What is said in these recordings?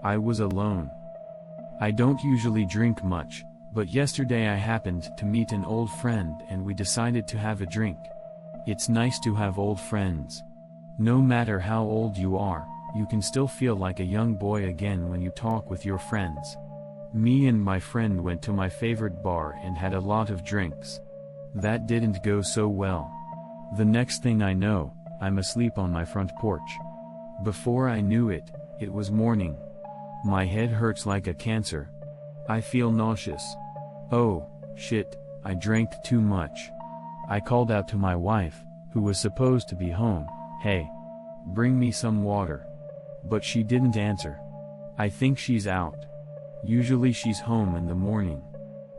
I was alone. I don't usually drink much, but yesterday I happened to meet an old friend and we decided to have a drink. It's nice to have old friends. No matter how old you are, you can still feel like a young boy again when you talk with your friends. Me and my friend went to my favorite bar and had a lot of drinks. That didn't go so well. The next thing I know, I'm asleep on my front porch. Before I knew it, it was morning. My head hurts like a cancer. I feel nauseous. Oh, shit, I drank too much. I called out to my wife, who was supposed to be home, "Hey, bring me some water." But she didn't answer. I think she's out. Usually she's home in the morning.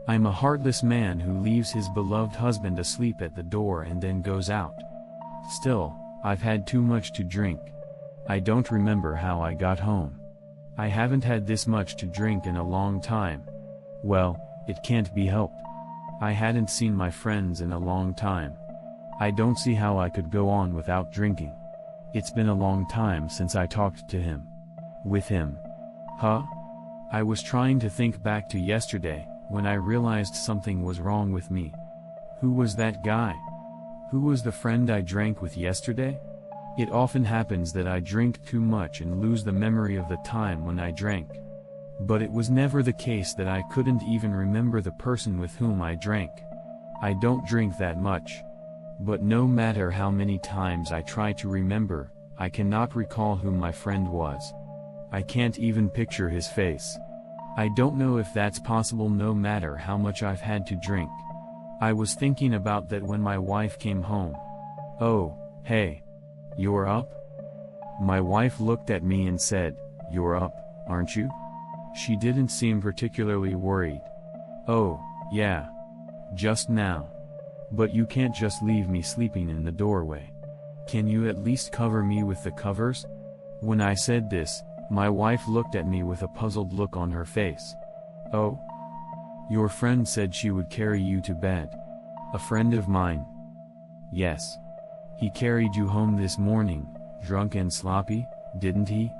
I'm a heartless man who leaves his beloved husband asleep at the door and then goes out. Still, I've had too much to drink. I don't remember how I got home. I haven't had this much to drink in a long time. Well, it can't be helped. I hadn't seen my friends in a long time. I don't see how I could go on without drinking. It's been a long time since I talked to him. With him. Huh? I was trying to think back to yesterday, when I realized something was wrong with me. Who was that guy? Who was the friend I drank with yesterday? It often happens that I drink too much and lose the memory of the time when I drank. But it was never the case that I couldn't even remember the person with whom I drank. I don't drink that much. But no matter how many times I try to remember, I cannot recall who my friend was. I can't even picture his face. I don't know if that's possible no matter how much I've had to drink. I was thinking about that when my wife came home. "Oh, hey. You're up?" My wife looked at me and said, "You're up, aren't you?" She didn't seem particularly worried. "Oh, yeah. Just now. But you can't just leave me sleeping in the doorway. Can you at least cover me with the covers?" When I said this, my wife looked at me with a puzzled look on her face. "Oh? Your friend said she would carry you to bed." "A friend of mine?" "Yes. He carried you home this morning, drunk and sloppy, didn't he?"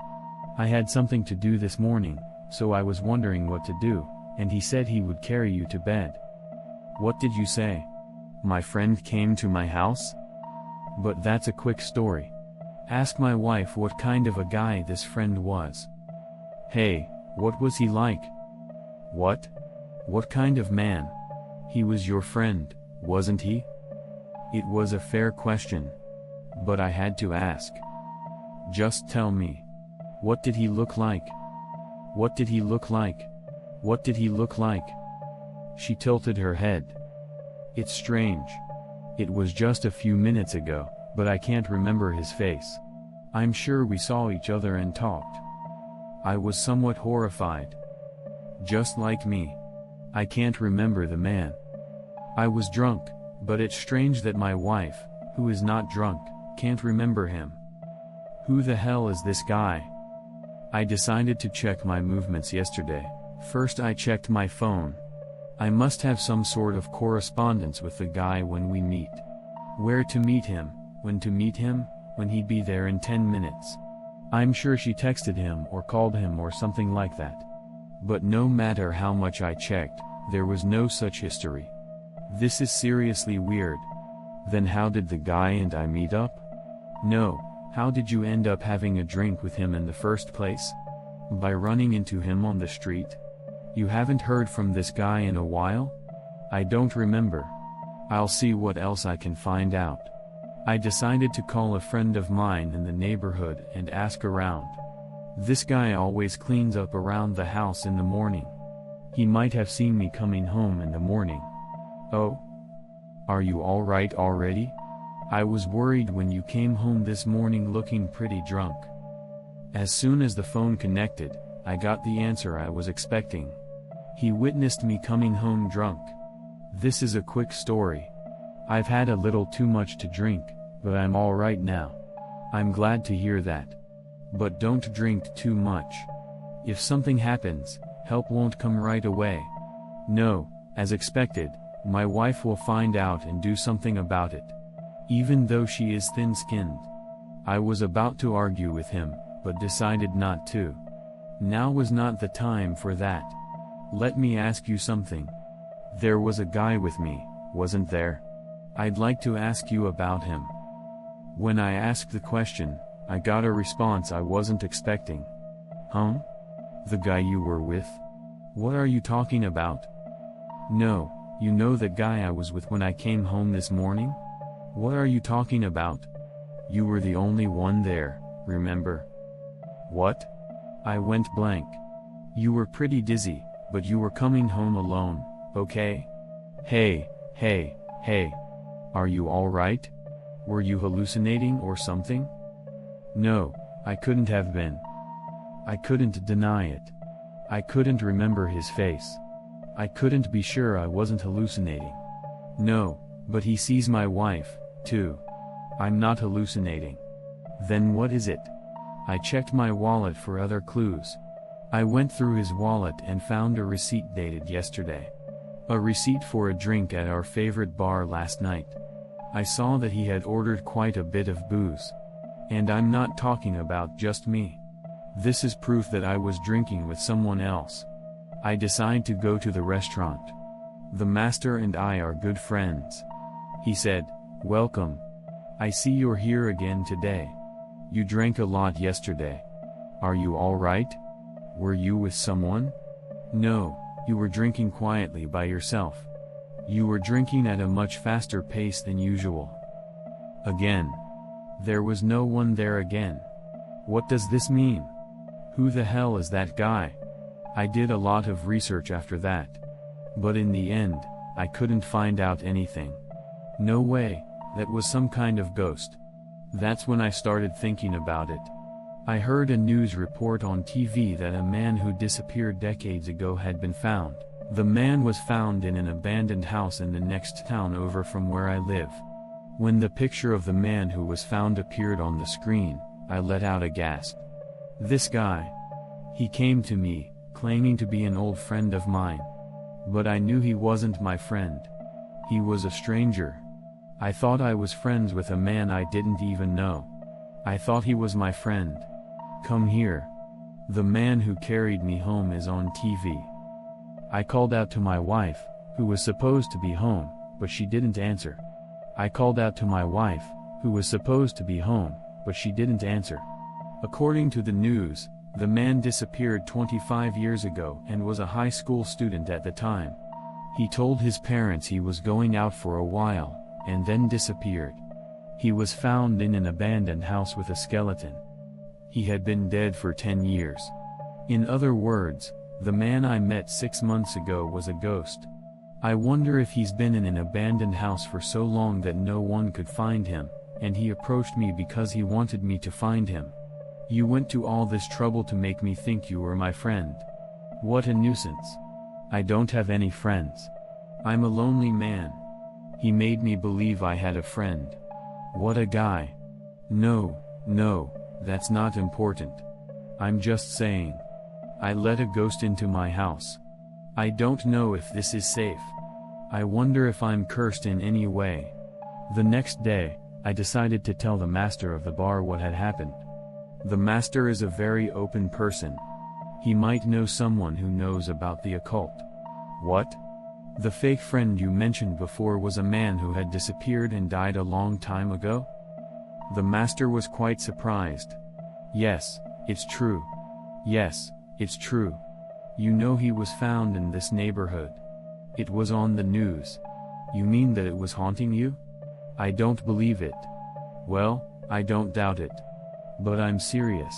"I had something to do this morning, so I was wondering what to do, and he said he would carry you to bed." "What did you say? My friend came to my house?" "But that's a quick story. Ask my wife what kind of a guy this friend was." "Hey, what was he like?" "What? What kind of man? He was your friend, wasn't he?" It was a fair question. But I had to ask. "Just tell me. What did he look like? What did he look like? What did he look like?" She tilted her head. "It's strange. It was just a few minutes ago, but I can't remember his face. I'm sure we saw each other and talked." I was somewhat horrified. "Just like me. I can't remember the man. I was drunk, but it's strange that my wife, who is not drunk, can't remember him. Who the hell is this guy?" I decided to check my movements yesterday. First I checked my phone. I must have some sort of correspondence with the guy when we meet. Where to meet him, when to meet him, when he'd be there in 10 minutes. I'm sure she texted him or called him or something like that. But no matter how much I checked, there was no such history. This is seriously weird. Then how did the guy and I meet up? No, how did you end up having a drink with him in the first place? By running into him on the street? You haven't heard from this guy in a while? I don't remember. I'll see what else I can find out. I decided to call a friend of mine in the neighborhood and ask around. This guy always cleans up around the house in the morning. He might have seen me coming home in the morning. "Oh? Are you all right already? I was worried when you came home this morning looking pretty drunk." As soon as the phone connected, I got the answer I was expecting. He witnessed me coming home drunk. This is a quick story. I've had a little too much to drink, but I'm all right now. I'm glad to hear that. But don't drink too much. If something happens, help won't come right away. No, as expected, my wife will find out and do something about it. Even though she is thin-skinned. I was about to argue with him, but decided not to. Now was not the time for that. Let me ask you something. There was a guy with me, wasn't there? I'd like to ask you about him. When I asked the question, I got a response I wasn't expecting. Huh? The guy you were with? What are you talking about? No, you know that guy I was with when I came home this morning? What are you talking about? You were the only one there, remember? What? I went blank. You were pretty dizzy, but you were coming home alone, okay? Hey. Are you alright? Were you hallucinating or something? No, I couldn't have been. I couldn't deny it. I couldn't remember his face. I couldn't be sure I wasn't hallucinating. No, but he sees my wife, too. I'm not hallucinating. Then what is it? I checked my wallet for other clues. I went through his wallet and found a receipt dated yesterday. A receipt for a drink at our favorite bar last night. I saw that he had ordered quite a bit of booze. And I'm not talking about just me. This is proof that I was drinking with someone else. I decide to go to the restaurant. The master and I are good friends. He said, "Welcome. I see you're here again today. You drank a lot yesterday. Are you alright? Were you with someone? No, you were drinking quietly by yourself. You were drinking at a much faster pace than usual." Again. There was no one there again. What does this mean? Who the hell is that guy? I did a lot of research after that. But in the end, I couldn't find out anything. No way, that was some kind of ghost. That's when I started thinking about it. I heard a news report on TV that a man who disappeared decades ago had been found. The man was found in an abandoned house in the next town over from where I live. When the picture of the man who was found appeared on the screen, I let out a gasp. This guy. He came to me, claiming to be an old friend of mine. But I knew he wasn't my friend. He was a stranger. I thought I was friends with a man I didn't even know. I thought he was my friend. Come here. The man who carried me home is on TV. I called out to my wife, who was supposed to be home, but she didn't answer. I called out to my wife, who was supposed to be home, but she didn't answer. According to the news, the man disappeared 25 years ago and was a high school student at the time. He told his parents he was going out for a while, and then disappeared. He was found in an abandoned house with a skeleton. He had been dead for 10 years. In other words, the man I met 6 months ago was a ghost. I wonder if he's been in an abandoned house for so long that no one could find him, and he approached me because he wanted me to find him. You went to all this trouble to make me think you were my friend. What a nuisance. I don't have any friends. I'm a lonely man. He made me believe I had a friend. What a guy. No, that's not important. I'm just saying. I let a ghost into my house. I don't know if this is safe. I wonder if I'm cursed in any way. The next day, I decided to tell the master of the bar what had happened. The master is a very open person. He might know someone who knows about the occult. What? The fake friend you mentioned before was a man who had disappeared and died a long time ago? The master was quite surprised. Yes, it's true. Yes, it's true. You know he was found in this neighborhood. It was on the news. You mean that it was haunting you? I don't believe it. Well, I don't doubt it. But I'm serious.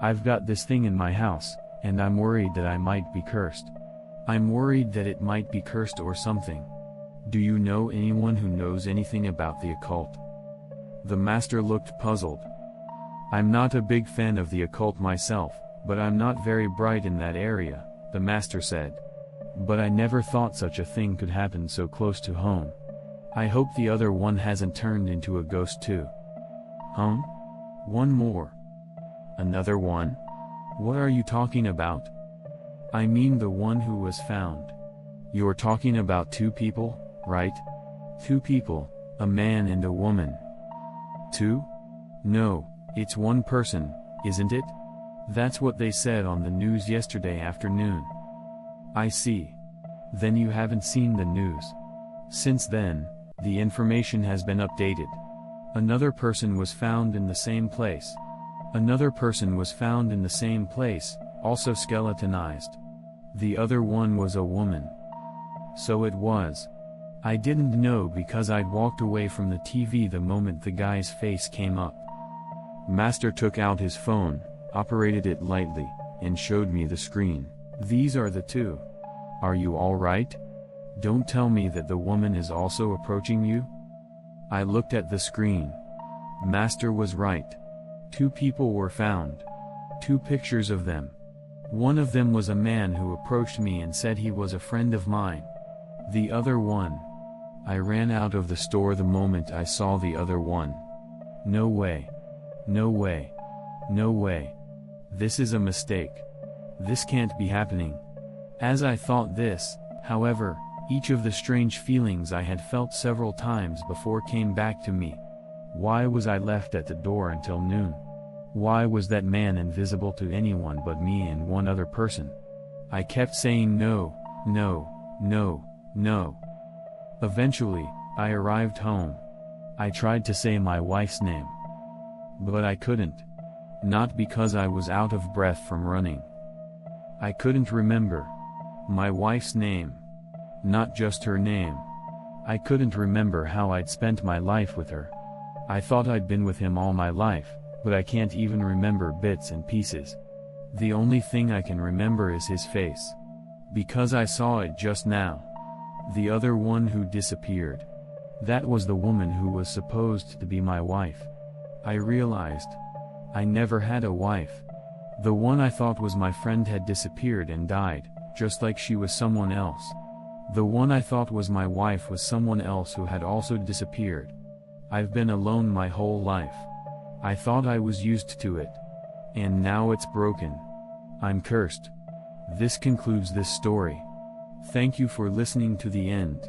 I've got this thing in my house, and I'm worried that I might be cursed. I'm worried that it might be cursed or something. Do you know anyone who knows anything about the occult? The master looked puzzled. I'm not a big fan of the occult myself, but I'm not very bright in that area, the master said. But I never thought such a thing could happen so close to home. I hope the other one hasn't turned into a ghost too. Huh? One more. Another one? What are you talking about? I mean the one who was found. You're talking about 2 people, right? 2 people, a man and a woman. 2? No, it's 1 person, isn't it? That's what they said on the news yesterday afternoon. I see. Then you haven't seen the news. Since then, the information has been updated. Another person was found in the same place. Another person was found in the same place, also skeletonized. The other one was a woman. So it was. I didn't know because I'd walked away from the TV the moment the guy's face came up. Master took out his phone, operated it lightly, and showed me the screen. These are the two. Are you all right? Don't tell me that the woman is also approaching you? I looked at the screen. Master was right. 2 people were found. 2 pictures of them. One of them was a man who approached me and said he was a friend of mine. The other one. I ran out of the store the moment I saw the other one. No way. No way. No way. This is a mistake. This can't be happening. As I thought this, however, each of the strange feelings I had felt several times before came back to me. Why was I left at the door until noon? Why was that man invisible to anyone but me and one other person? I kept saying no, no, no, no. Eventually, I arrived home. I tried to say my wife's name. But I couldn't. Not because I was out of breath from running. I couldn't remember my wife's name. Not just her name. I couldn't remember how I'd spent my life with her. I thought I'd been with him all my life, but I can't even remember bits and pieces. The only thing I can remember is his face. Because I saw it just now. The other one who disappeared. That was the woman who was supposed to be my wife. I realized I never had a wife. The one I thought was my friend had disappeared and died, just like she was someone else. The one I thought was my wife was someone else who had also disappeared. I've been alone my whole life. I thought I was used to it. And now it's broken. I'm cursed. This concludes this story. Thank you for listening to the end.